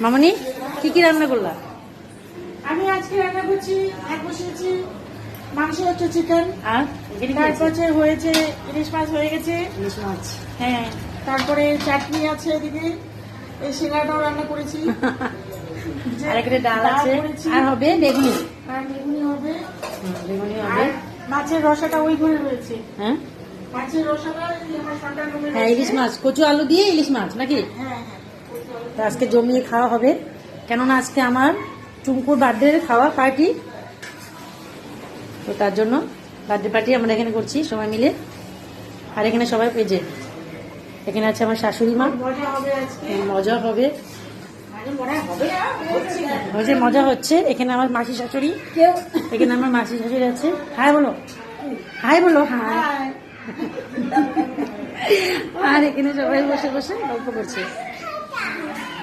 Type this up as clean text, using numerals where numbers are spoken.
মামনি কি কি রান্না করলা? আমি আজকে রান্না করছি, ভাত বসিয়েছি, মাংস হচ্ছে চিকেন, আর তারপর হয়েছে ইলিশ মাছ হয়ে গেছে। ইলিশ মাছ। হ্যাঁ, তারপরে চাটনি আছে এদিকে, এই সিঙ্গাড়াটাও রান্না করেছি। আর এখানে ডাল আছে, আর হবে বেগুনি, আর বেগুনি হবে, বেগুনি আর হবে। মাছের রসাটা ওই ঘরে রয়েছে। হ্যাঁ মাছের রসাটা আমার সন্তান রুমে হ্যাঁ, ইলিশ মাছ, কচু আলু দিয়ে ইলিশ মাছ নাকি? হ্যাঁ তো আজকে জমিয়ে খাওয়া হবে, কেননা আজকে আমার চুমকুর বার্থডে খাওয়া পার্টি। তো তার জন্য বার্থডে পার্টি আমরা এখানে করছি সবাই মিলে। আর এখানে সবাই পেজে, এখানে আছে আমার শাশুড়ি মা। মজা হবে আজকে, মজা হবে, হচ্ছে মজা হচ্ছে। এখানে আমার মাসি শাশুড়ি, এখানে আমার মাসি শাশুড়ি আছে। হাই বলো, হাই বলো, হাই। আর এখানে সবাই বসে বসে গল্প করছে।